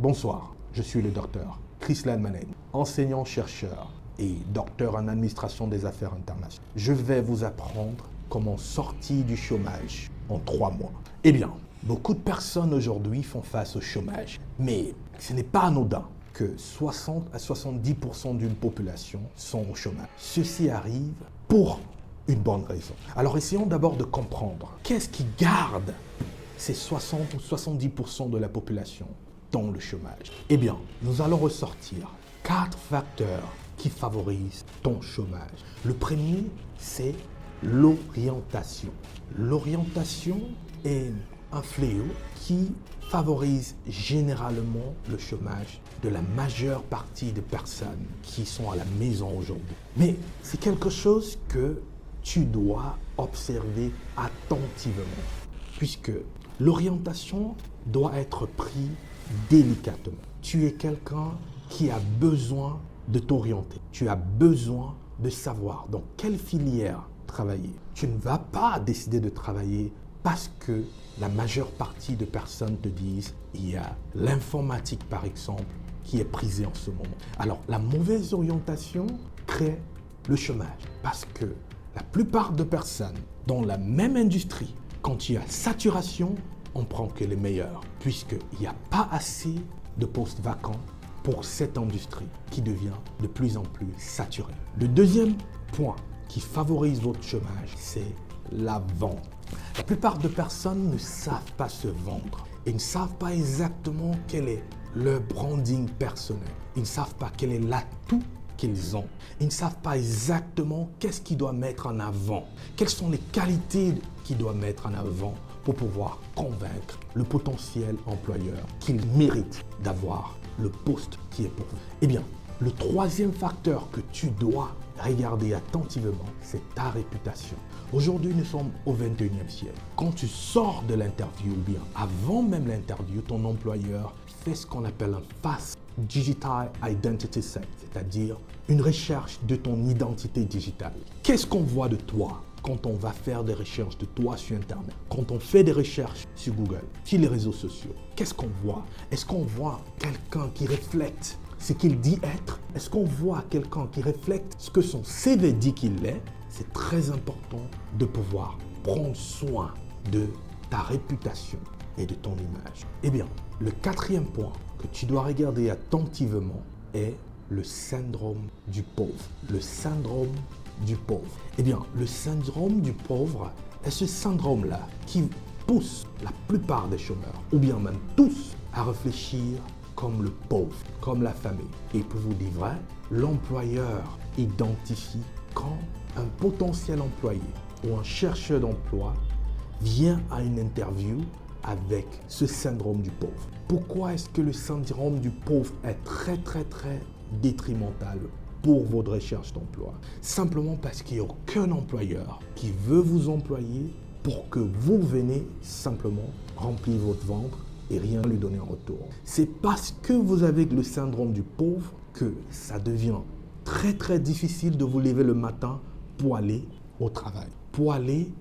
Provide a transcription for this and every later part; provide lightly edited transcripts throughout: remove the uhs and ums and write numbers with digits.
Bonsoir, je suis le docteur Chris Lanmanen, enseignant-chercheur et docteur en administration des affaires internationales. Je vais vous apprendre comment sortir du chômage en 3 mois. Eh bien, beaucoup de personnes aujourd'hui font face au chômage, mais ce n'est pas anodin que 60 à 70% d'une population sont au chômage. Ceci arrive pour une bonne raison. Alors essayons d'abord de comprendre qu'est-ce qui garde ces 60 ou 70% de la population dans le chômage. Eh bien, nous allons ressortir 4 facteurs qui favorisent ton chômage. Le premier, c'est l'orientation. L'orientation est un fléau qui favorise généralement le chômage de la majeure partie des personnes qui sont à la maison aujourd'hui. Mais c'est quelque chose que tu dois observer attentivement, puisque l'orientation doit être prise délicatement. Tu es quelqu'un qui a besoin de t'orienter. Tu as besoin de savoir dans quelle filière travailler. Tu ne vas pas décider de travailler parce que la majeure partie de personnes te disent il y a l'informatique par exemple qui est prisée en ce moment. Alors la mauvaise orientation crée le chômage parce que la plupart de personnes dans la même industrie, quand il y a saturation, on prend que les meilleurs puisqu'il n'y a pas assez de postes vacants pour cette industrie qui devient de plus en plus saturée. Le deuxième point qui favorise votre chômage, c'est la vente. La plupart de personnes ne savent pas se vendre et ne savent pas exactement quel est leur branding personnel. Ils ne savent pas quel est l'atout qu'ils ont. Ils ne savent pas exactement qu'est-ce qu'ils doivent mettre en avant. Quelles sont les qualités qu'ils doivent mettre en avant pour pouvoir convaincre le potentiel employeur qu'il mérite d'avoir le poste qui est pour vous. Eh bien, le troisième facteur que tu dois regarder attentivement, c'est ta réputation. Aujourd'hui, nous sommes au 21e siècle. Quand tu sors de l'interview ou bien avant même l'interview, ton employeur fait ce qu'on appelle un FAST, Digital Identity Set, c'est-à-dire une recherche de ton identité digitale. Qu'est-ce qu'on voit de toi quand on va faire des recherches de toi sur Internet, quand on fait des recherches sur Google, sur les réseaux sociaux? Qu'est-ce qu'on voit? Est-ce qu'on voit quelqu'un qui reflète ce qu'il dit être? Est-ce qu'on voit quelqu'un qui reflète ce que son CV dit qu'il est? C'est très important de pouvoir prendre soin de ta réputation et de ton image. Eh bien, le quatrième point que tu dois regarder attentivement est le syndrome du pauvre. Le syndrome du pauvre. Eh bien, le syndrome du pauvre est ce syndrome-là qui pousse la plupart des chômeurs, ou bien même tous, à réfléchir comme le pauvre, comme la famille. Et pour vous dire vrai, l'employeur identifie quand un potentiel employé ou un chercheur d'emploi vient à une interview avec ce syndrome du pauvre. Pourquoi est-ce que le syndrome du pauvre est très détrimental pour votre recherche d'emploi? Simplement parce qu'il n'y a aucun employeur qui veut vous employer pour que vous venez simplement remplir votre ventre et rien lui donner en retour. C'est parce que vous avez le syndrome du pauvre que ça devient très difficile de vous lever le matin pour aller au travail, pour aller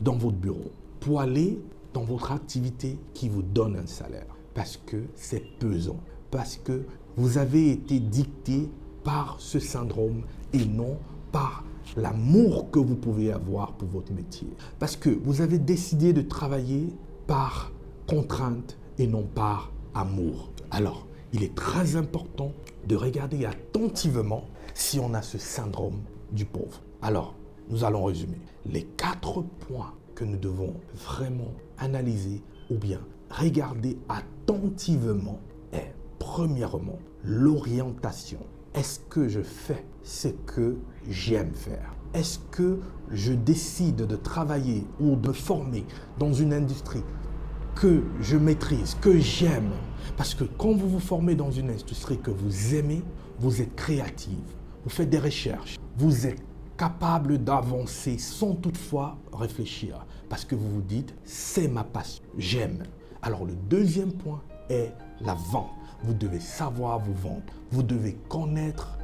dans votre bureau, pour aller dans votre activité qui vous donne un salaire. Parce que c'est pesant, parce que vous avez été dicté par ce syndrome et non par l'amour que vous pouvez avoir pour votre métier. Parce que vous avez décidé de travailler par contrainte et non par amour. Alors, il est très important de regarder attentivement si on a ce syndrome du pauvre. Alors, nous allons résumer. Les 4 points que nous devons vraiment analyser ou bien regarder attentivement est, premièrement, l'orientation. Est-ce que je fais ce que j'aime faire? Est-ce que je décide de travailler ou de me former dans une industrie que je maîtrise, que j'aime? Parce que quand vous vous formez dans une industrie que vous aimez, vous êtes créative, vous faites des recherches, vous êtes capable d'avancer sans toutefois réfléchir. Parce que vous vous dites, c'est ma passion, j'aime. Alors le deuxième point est la vente. Vous devez savoir vous vendre. Vous devez connaître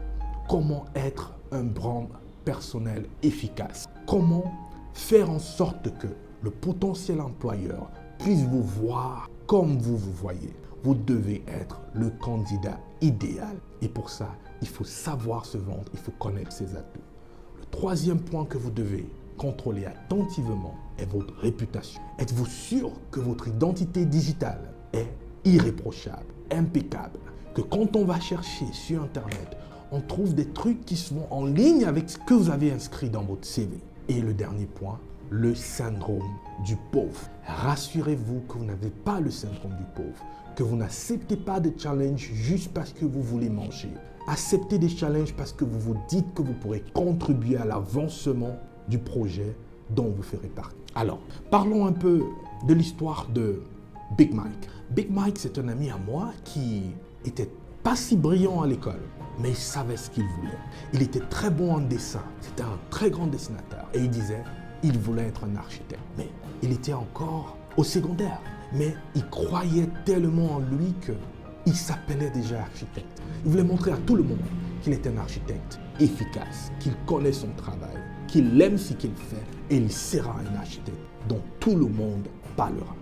comment être un brand personnel efficace. Comment faire en sorte que le potentiel employeur puisse vous voir comme vous vous voyez. vous devez être le candidat idéal. Et pour ça, il faut savoir se vendre, il faut connaître ses atouts. Le troisième point que vous devez contrôler attentivement est votre réputation. Êtes-vous sûr que votre identité digitale est irréprochable, impeccable, que quand on va chercher sur Internet, on trouve des trucs qui sont en ligne avec ce que vous avez inscrit dans votre CV. Et le dernier point, le syndrome du pauvre. Rassurez-vous que vous n'avez pas le syndrome du pauvre, que vous n'acceptez pas de challenge juste parce que vous voulez manger. Acceptez des challenges parce que vous vous dites que vous pourrez contribuer à l'avancement du projet dont vous ferez partie. Alors, parlons un peu de l'histoire de Big Mike. Big Mike, c'est un ami à moi qui était pas si brillant à l'école, mais il savait ce qu'il voulait. Il était très bon en dessin, c'était un très grand dessinateur et il disait il voulait être un architecte. Mais il était encore au secondaire, mais il croyait tellement en lui qu'il s'appelait déjà architecte. Il voulait montrer à tout le monde qu'il était un architecte efficace, qu'il connaît son travail, qu'il aime ce qu'il fait et il sera un architecte dont tout le monde parlera.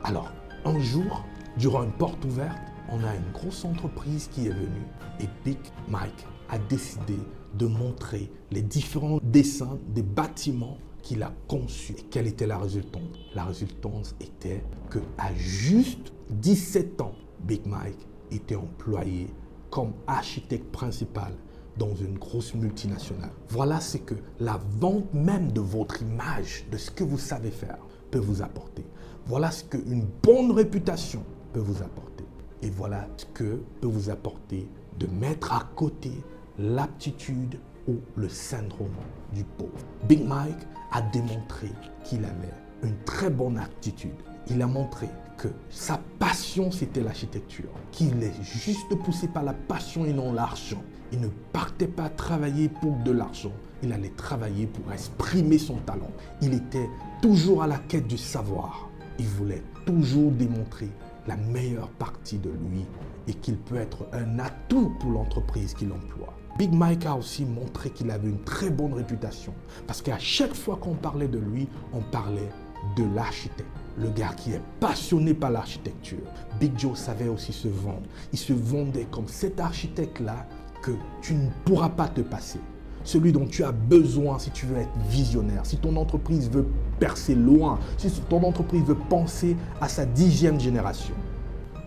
Alors, un jour, durant une porte ouverte, on a une grosse entreprise qui est venue et Big Mike a décidé de montrer les différents dessins des bâtiments qu'il a conçus. Et quelle était la résultante? La résultante était qu'à juste 17 ans, Big Mike était employé comme architecte principal dans une grosse multinationale. Voilà ce que la vente même de votre image, de ce que vous savez faire, peut vous apporter. Voilà ce qu'une bonne réputation peut vous apporter. Et voilà ce que peut vous apporter de mettre à côté l'aptitude ou le syndrome du pauvre. Big Mike a démontré qu'il avait une très bonne aptitude. Il a montré que sa passion, c'était l'architecture, qu'il est juste poussé par la passion et non l'argent. Il ne partait pas travailler pour de l'argent, il allait travailler pour exprimer son talent. Il était toujours à la quête du savoir. Il voulait toujours démontrer la meilleure partie de lui et qu'il peut être un atout pour l'entreprise qu'il emploie. Big Mike a aussi montré qu'il avait une très bonne réputation parce qu'à chaque fois qu'on parlait de lui, on parlait de l'architecte. Le gars qui est passionné par l'architecture. Big Joe savait aussi se vendre. Il se vendait comme cet architecte-là que tu ne pourras pas te passer. Celui dont tu as besoin si tu veux être visionnaire, si ton entreprise veut percer loin, si ton entreprise veut penser à sa 10e génération.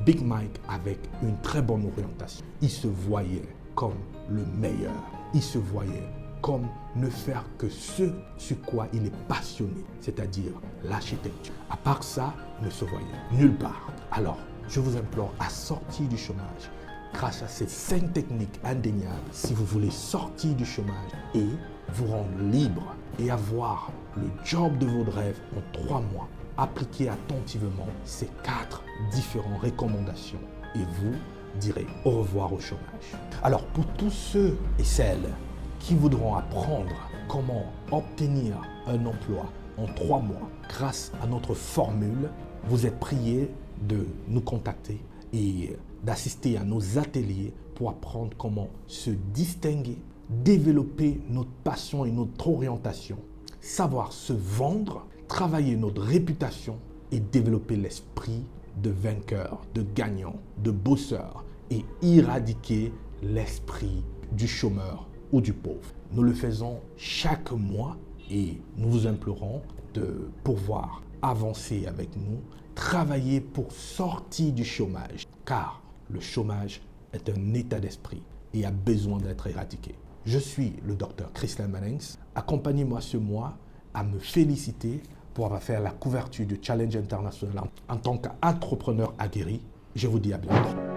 Big Mike avec une très bonne orientation. Il se voyait comme le meilleur. Il se voyait comme ne faire que ce sur quoi il est passionné, c'est-à-dire l'architecture. À part ça, il ne se voyait nulle part. Alors, je vous implore à sortir du chômage grâce à ces 5 techniques indéniables si vous voulez sortir du chômage et vous rendre libre et avoir le job de vos rêves en 3 mois. Appliquez attentivement ces 4 différentes recommandations et vous direz au revoir au chômage. Alors, pour tous ceux et celles qui voudront apprendre comment obtenir un emploi en 3 mois grâce à notre formule, vous êtes priés de nous contacter et d'assister à nos ateliers pour apprendre comment se distinguer, développer notre passion et notre orientation, savoir se vendre, travailler notre réputation et développer l'esprit de vainqueur, de gagnant, de bosseur et éradiquer l'esprit du chômeur ou du pauvre. Nous le faisons chaque mois et nous vous implorons de pouvoir avancer avec nous, travailler pour sortir du chômage, car le chômage est un état d'esprit et a besoin d'être éradiqué. Je suis le docteur Christian Manengs. Accompagnez-moi ce mois à me féliciter pour avoir fait la couverture du Challenge International en tant qu'entrepreneur aguerri. Je vous dis à bientôt.